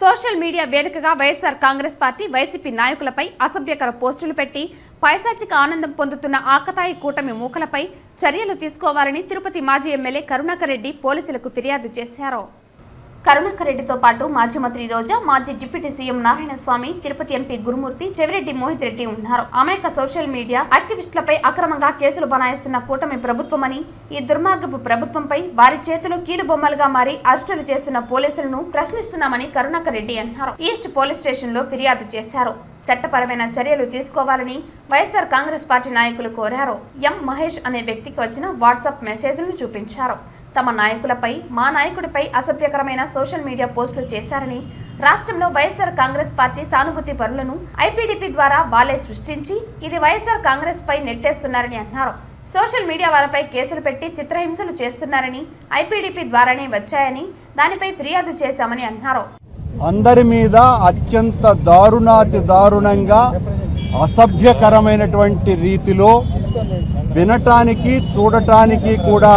Social media వేదికగా YSR Congress party YCP నాయకులపై అసభ్యకర పోస్టులు పెట్టి పైశాచిక ఆనందం పొందుతున్న ఆకతాయి కూటమి మూకలపై చర్యలు తీసుకోవాలని తిరుపతి మాజీ ఎమ్మెల్యే కరుణాకర్ రెడ్డి పోలీసులకు ఫిర్యాదు చేశారు. కరుణాకర్ రెడ్డితో పాటు మాజీ మంత్రి రోజా, మాజీ deputy CM Narayanaswamy, Tirupati MP Gurumurthy, Chevireddy Mohit Reddy ఉన్నారు. అమాయక సోషల్ మీడియా యాక్టివిస్టులపై అక్రమంగా కేసులు బనాయిస్తున్న కూటమి ప్రభుత్వమని, ఈ దుర్మార్గపు ప్రభుత్వంపై వారి చేతిలో కీలుబొమ్మలుగా మారి అరెస్టులు చేస్తున్న పోలీసులను ప్రశ్నిస్తున్నామని కరుణాకర్ రెడ్డి అన్నారు. ఈస్ట్ పోలీస్ స్టేషన్ లో ఫిర్యాదు చేశారు. చట్టపరమైన చర్యలు తీసుకోవాలని వైఎస్ఆర్ కాంగ్రెస్ పార్టీ నాయకులు కోరారు. ఎం మహేష్ అనే వ్యక్తికి వచ్చిన వాట్సాప్ మెసేజ్లను చూపించారు. తమ నాయకులపై, మా నాయకుడిపై అసభ్యకరమైన సోషల్ మీడియా పోస్టులు చేశారని, రాష్ట్రంలో వైఎస్ఆర్ కాంగ్రెస్ పార్టీ సానుభూతి పరులను ఐపీడీపీ ద్వారా వాళ్లే సృష్టించి ఇది వైఎస్ఆర్ కాంగ్రెస్ పై నెట్టేస్తున్నారని అన్నారు. సోషల్ మీడియా వాళ్ళపై కేసులు పెట్టి చిత్రహింసలు చేస్తున్నారని, ఐపీడీపీ ద్వారానే వచ్చాయని, దానిపై ఫిర్యాదు చేశామని అన్నారు. అందరి మీద అత్యంత దారుణాతి దారుణంగా అసభ్యకరమైనటువంటి రీతిలో వినటానికి చూడటానికి కూడా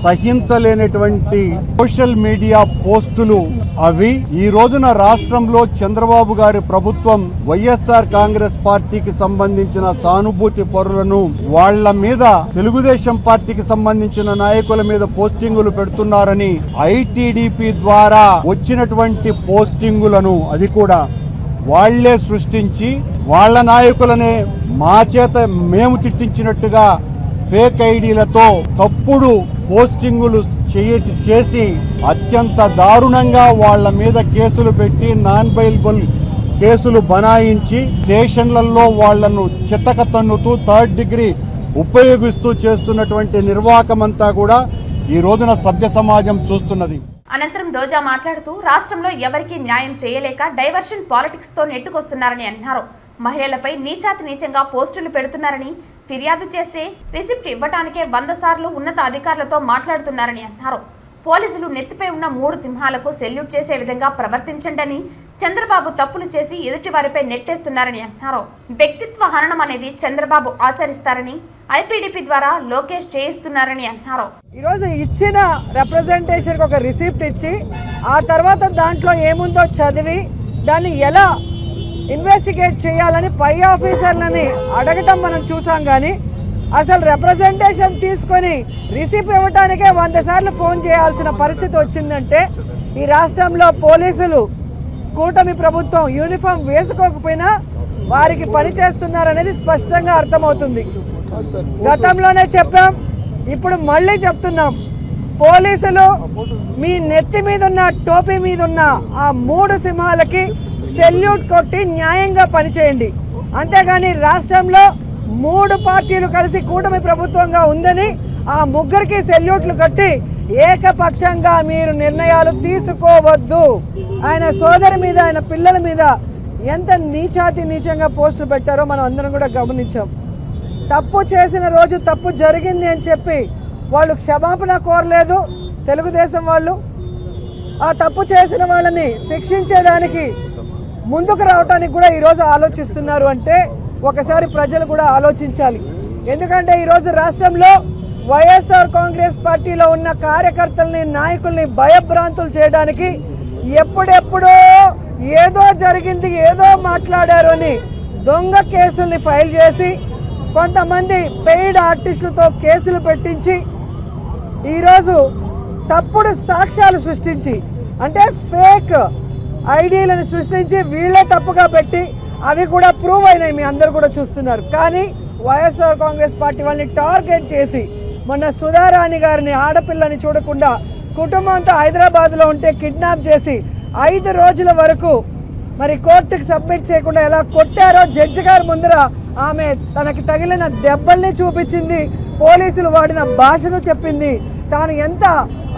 సహించలేనటువంటి సోషల్ మీడియా పోస్టులు అవి ఈ రోజున రాష్ట్రంలో చంద్రబాబు గారి ప్రభుత్వం వైఎస్ఆర్ కాంగ్రెస్ పార్టీకి సంబంధించిన సానుభూతి పరులను వాళ్ల మీద, తెలుగుదేశం పార్టీకి సంబంధించిన నాయకుల మీద పోస్టింగులు పెడుతున్నారని ఐటీడీపీ ద్వారా వచ్చినటువంటి పోస్టింగులను అది కూడా వాళ్లే సృష్టించి వాళ్ల నాయకులనే మా చేత మేము తిట్టించినట్టుగా ఫేక్ ఐడీలతో తప్పుడు పోస్టింగులు చేసి అత్యంత దారుణంగా వాళ్ల మీద కేసులు పెట్టి నాన్ బెయిలబుల్ కేసులు బనాయించి స్టేషన్లలో వాళ్లను చితక తన్నుతూ థర్డ్ డిగ్రీ ఉపయోగిస్తూ చేస్తున్నటువంటి నిర్వాహకమంతా కూడా ఈ రోజున సభ్య సమాజం చూస్తున్నది. అనంతరం రోజా మాట్లాడుతూ రాష్ట్రంలో ఎవరికీ న్యాయం చేయలేక డైవర్షన్ పాలిటిక్స్ తో నెట్టుకొస్తున్నారని అన్నారు. మహిళలపై నీచాతి నీచంగా పోస్టులు పెడుతున్నారని, ఫిర్యాదు చేస్తే రిసిప్ట్ ఇవ్వటానికే 100 సార్లు ఉన్నత అధికారులతో మాట్లాడుతున్నారని అన్నారు. పోలీసులు నెత్తిపై ఉన్న 3 సింహాలకు సెల్యూట్ చేసే విధంగా ప్రవర్తించండి, చంద్రబాబు తప్పులు చేసి ఎదుటి వారిపై నెట్టేస్తున్నారని అన్నారు. వ్యక్తిత్వ హననం అనేది చంద్రబాబు ఆచరిస్తారని, ఐపీడీపీ ద్వారా లోకేష్ చేయిస్తున్నారని అన్నారు. ఈరోజు ఇచ్చిన రిప్రజెంటేషన్ ఒక రిసిప్ట్ ఇచ్చి ఆ తర్వాత దాంట్లో ఏముందో చదివి దాన్ని ఎలా ఇన్వెస్టిగేట్ చేయాలని పై ఆఫీసర్లని అడగటం మనం చూసాం. కానీ అసలు రిప్రజెంటేషన్ తీసుకొని రిసిప్ట్ ఇవ్వడానికే 100 సార్లు ఫోన్ చేయాల్సిన పరిస్థితి వచ్చిందంటే ఈ రాష్ట్రంలో పోలీసులు, కూటమి ప్రభుత్వం యూనిఫామ్ వేసుకోకపోయినా వారికి పని చేస్తున్నారనేది స్పష్టంగా అర్థమవుతుంది. గతంలోనే చెప్పాం, ఇప్పుడు మళ్ళీ చెప్తున్నాం. పోలీసులు మీ నెత్తి మీద ఉన్న, టోపీ మీద ఉన్న ఆ 3 సింహాలకి సెల్యూట్ కొట్టి న్యాయంగా పనిచేయండి. అంతేగాని రాష్ట్రంలో 3 పార్టీలు కలిసి కూటమి ప్రభుత్వంగా ఉందని ఆ 3కి సెల్యూట్లు కట్టి ఏకపక్షంగా మీరు నిర్ణయాలు తీసుకోవద్దు. ఆయన సోదరి మీద, ఆయన పిల్లల మీద ఎంత నీచాతి నీచంగా పోస్టులు పెట్టారో మనం అందరం కూడా గమనించాం. తప్పు చేసిన రోజు తప్పు జరిగింది అని చెప్పి వాళ్ళు క్షమాపణ కోరలేదు తెలుగుదేశం వాళ్ళు. ఆ తప్పు చేసిన వాళ్ళని శిక్షించేదానికి ముందుకు రావడానికి కూడా ఈరోజు ఆలోచిస్తున్నారు అంటే ఒకసారి ప్రజలు కూడా ఆలోచించాలి. ఎందుకంటే ఈరోజు రాష్ట్రంలో వైఎస్ఆర్ కాంగ్రెస్ పార్టీలో ఉన్న కార్యకర్తల్ని, నాయకుల్ని భయభ్రాంతులు చేయడానికి ఎప్పుడెప్పుడో ఏదో జరిగింది, ఏదో మాట్లాడారు అని దొంగ కేసుల్ని ఫైల్ చేసి కొంతమంది పెయిడ్ ఆర్టిస్టులతో కేసులు పెట్టించి ఈరోజు తప్పుడు సాక్ష్యాలు సృష్టించి, అంటే ఫేక్ ఐడీలను సృష్టించి వీళ్ళే తప్పుగా పెట్టి అవి కూడా ప్రూవ్ అయినాయి, మీ అందరు కూడా చూస్తున్నారు. కానీ వైఎస్ఆర్ కాంగ్రెస్ పార్టీ వాళ్ళని టార్గెట్ చేసి మొన్న సుధారాణి గారిని, ఆడపిల్లని చూడకుండా కుటుంబంతో హైదరాబాద్లో ఉంటే కిడ్నాప్ చేసి 5 రోజుల వరకు మరి కోర్టుకి సబ్మిట్ చేయకుండా ఎలా కొట్టారో జడ్జి గారి ముందర ఆమె తనకి తగిలిన దెబ్బల్ని చూపించింది, పోలీసులు వాడిన భాషను చెప్పింది, తాను ఎంత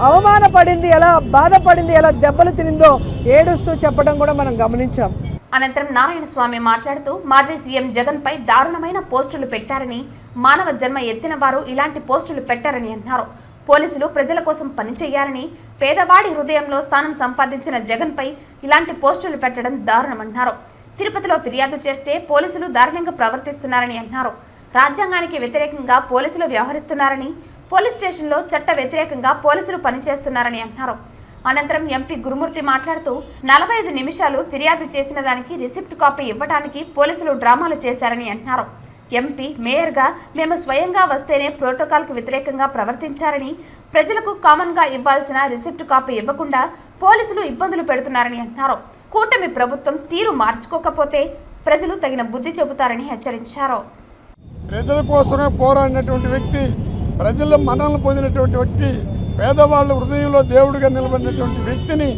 అవమానపడింది, ఎలా బాధపడింది, ఎలా దెబ్బలు తినిందో ఏడుస్తూ చెప్పడం కూడా మనం గమనించాం. అనంతరం నారాయణస్వామి మాట్లాడుతూ మాజీ సీఎం జగన్ పై దారుణమైన పోస్టులు పెట్టారని, మానవ జన్మ ఎత్తిన వారు ఇలాంటి పోస్టులు పెట్టారని అన్నారు. పోలీసులు ప్రజల కోసం పనిచేయాలని, పేదవాడి హృదయంలో స్థానం సంపాదించిన జగన్ పై ఇలాంటి పోస్టులు పెట్టడం దారుణమన్నారు. తిరుపతిలో ఫిర్యాదు చేస్తే పోలీసులు దారుణంగా ప్రవర్తిస్తున్నారని అన్నారు. రాజ్యాంగానికి వ్యతిరేకంగా పోలీసులు వ్యవహరిస్తున్నారని, పోలీస్ స్టేషన్లో చట్ట వ్యతిరేకంగా పోలీసులు పనిచేస్తున్నారని అన్నారు. అనంతరం ఎంపీ గురుమూర్తి మాట్లాడుతూ 45 నిమిషాలు ఫిర్యాదు చేసిన దానికి రిసిప్ట్ కాపీ ఇవ్వడానికి పోలీసులు డ్రామాలు చేశారని అన్నారు. ఎంపీ మేయర్గా మేము స్వయంగా వస్తేనే ప్రోటోకాల్కు వ్యతిరేకంగా ప్రవర్తించారని, ప్రజలకు కామన్గా ఇవ్వాల్సిన రిసిప్ట్ కాపీ ఇవ్వకుండా పోలీసులు ఇబ్బందులు పెడుతున్నారని అన్నారు. కూటమి ప్రభుత్వం తీరు మార్చుకోకపోతే ప్రజలు తగిన బుద్ధి చెబుతారని హెచ్చరించారు. ప్రజల కోసమే పోరాడినటువంటి వ్యక్తి, ప్రజల మన్ననలు పొందినటువంటి వ్యక్తి, పేదవాళ్ళ హృదయంలో దేవుడిగా నిలబడినటువంటి వ్యక్తిని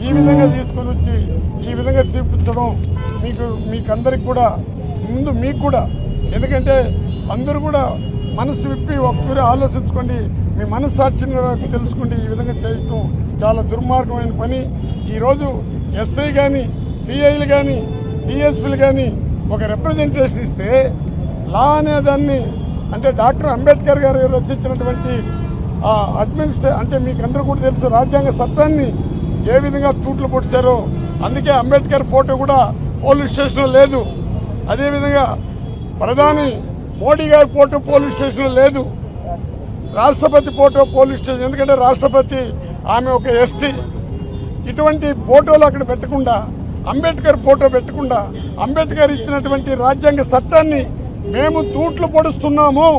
ఈ విధంగా తీసుకొని వచ్చి ఈ విధంగా చూపించడం మీకందరికి కూడా ముందు మీకు కూడా, ఎందుకంటే అందరూ కూడా మనసు విప్పి ఒక్కరు ఆలోచించుకోండి, మీ మనస్సాక్షిని తెలుసుకోండి. ఈ విధంగా చేయటం చాలా దుర్మార్గమైన పని. ఈరోజు ఎస్ఐ కానీ, సిఐలు కానీ, డిఎస్పీలు కానీ ఒక రిప్రజెంటేషన్ ఇస్తే లా అనేదాన్ని, అంటే డాక్టర్ అంబేద్కర్ గారు రచించినటువంటి అంటే మీకు అందరూ కూడా తెలుసు, రాజ్యాంగ చట్టాన్ని ఏ విధంగా తూట్లు పొడిచారో. అందుకే అంబేద్కర్ ఫోటో కూడా పోలీస్ స్టేషన్లో లేదు. అదేవిధంగా ప్రధాని మోడీ గారి ఫోటో పోలీస్ స్టేషన్లో లేదు. రాష్ట్రపతి ఫోటో పోలీస్ స్టేషన్, ఎందుకంటే రాష్ట్రపతి ఆమె ఒక ఎస్టీ. ఇటువంటి ఫోటోలు అక్కడ పెట్టకుండా, అంబేద్కర్ ఫోటో పెట్టకుండా, అంబేద్కర్ ఇచ్చినటువంటి రాజ్యాంగ చట్టాన్ని మేము తూట్లు పొడుస్తున్నాము,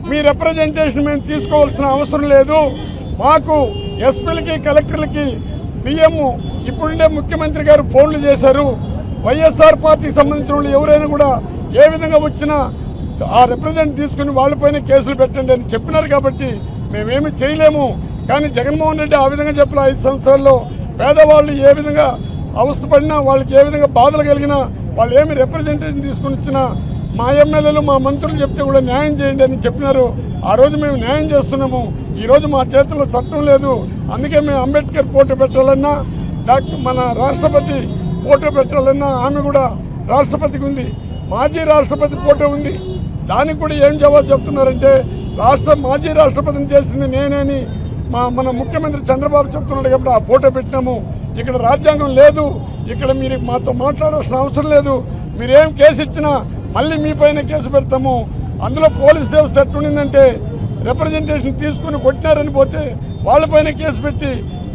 మీ రిప్రజెంటేషన్ మేము తీసుకోవాల్సిన అవసరం లేదు. మాకు ఎస్పీలకి, కలెక్టర్లకి సీఎం ఇప్పుడుండే ముఖ్యమంత్రి గారు ఫోన్లు చేశారు. వైఎస్ఆర్ పార్టీకి సంబంధించిన వాళ్ళు ఎవరైనా కూడా ఏ విధంగా వచ్చినా ఆ రిప్రజెంట్ తీసుకుని వాళ్ళపైన కేసులు పెట్టండి అని చెప్పినారు. కాబట్టి మేమేమి చేయలేము. కానీ జగన్మోహన్ రెడ్డి ఆ విధంగా చెప్పిన 5 సంవత్సరాల్లో పేదవాళ్ళు ఏ విధంగా అవస్థపడినా, వాళ్ళకి ఏ విధంగా బాధలు కలిగినా, వాళ్ళు ఏమి రిప్రజెంటేషన్ తీసుకుని వచ్చినా మా ఎమ్మెల్యేలు, మా మంత్రులు చెప్తే కూడా న్యాయం చేయండి అని చెప్పినారు. ఆ రోజు మేము న్యాయం చేస్తున్నాము. ఈరోజు మా చేతుల్లో చట్టం లేదు. అందుకే మేము అంబేద్కర్ ఫోటో పెట్టాలన్నా, మన రాష్ట్రపతి ఫోటో పెట్టాలన్నా ఆమె కూడా రాష్ట్రపతికి ఉంది, మాజీ రాష్ట్రపతి ఫోటో ఉంది. దానికి కూడా ఏం జవాబు చెప్తున్నారంటే మాజీ రాష్ట్రపతిని చేసింది నేనేని మన ముఖ్యమంత్రి చంద్రబాబు చెప్తున్నాడు. కాబట్టి ఆ ఫోటో పెట్టినాము. ఇక్కడ రాజ్యాంగం లేదు, ఇక్కడ మీరు మాతో మాట్లాడాల్సిన అవసరం లేదు. మీరేం కేసు ఇచ్చినా మళ్ళీ మీ పైన కేసు పెడతాము. అందులో పోలీస్ వ్యవస్థ ఎట్టుండిందంటే రిప్రజెంటేషన్ తీసుకుని కొట్టినారని పోతే వాళ్ళపైన కేసు పెట్టి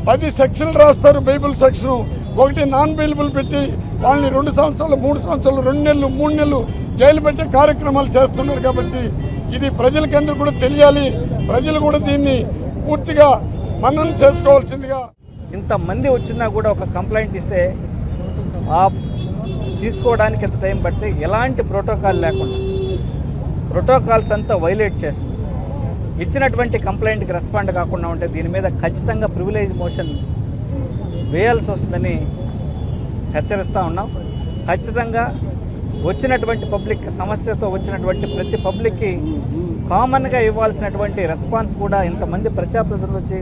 10 సెక్షన్లు రాస్తారు. బైబిల్ సెక్షను ఒకటి నాన్ బెయిలబుల్ పెట్టి వాళ్ళని 2 సంవత్సరాలు, 3 సంవత్సరాలు, 2 నెలలు, 3 నెలలు జైలు పెట్టే కార్యక్రమాలు చేస్తున్నారు. కాబట్టి ఇది ప్రజలకందరూ కూడా తెలియాలి. ప్రజలు కూడా దీన్ని పూర్తిగా మననం చేసుకోవాల్సిందిగా. ఇంతమంది వచ్చినా కూడా ఒక కంప్లైంట్ ఇస్తే తీసుకోవడానికి ఎంత టైం పడితే ఎలాంటి ప్రోటోకాల్ లేకుండా ప్రోటోకాల్స్ అంతా వైలేట్ చేస్తుంది. ఇచ్చినటువంటి కంప్లైంట్కి రెస్పాండ్ కాకుండా ఉంటే దీని మీద ఖచ్చితంగా ప్రివిలేజ్ మోషన్ వేయాల్సి వస్తుందని హెచ్చరిస్తూ ఉన్నాం. ఖచ్చితంగా వచ్చినటువంటి పబ్లిక్ సమస్యతో వచ్చినటువంటి ప్రతి పబ్లిక్కి కామన్గా ఇవ్వాల్సినటువంటి రెస్పాన్స్ కూడా ఇంతమంది ప్రజాప్రతినిధులు వచ్చి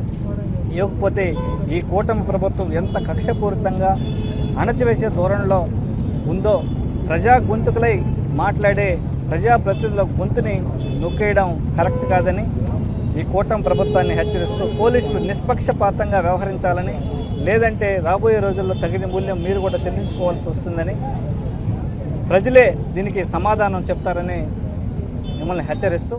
ఇవ్వకపోతే ఈ కూటమి ప్రభుత్వం ఎంత కక్షపూరితంగా అణచివేసే ధోరణిలో ఉందో, ప్రజా గొంతుకులై మాట్లాడే ప్రజాప్రతినిధుల గొంతుని నొక్కేయడం కరెక్ట్ కాదని ఈ కూటమి ప్రభుత్వాన్ని హెచ్చరిస్తూ పోలీసులు నిష్పక్షపాతంగా వ్యవహరించాలని, లేదంటే రాబోయే రోజుల్లో తగిన మూల్యం మీరు కూడా చెల్లించుకోవాల్సి వస్తుందని, ప్రజలే దీనికి సమాధానం చెప్తారని మిమ్మల్ని హెచ్చరిస్తూ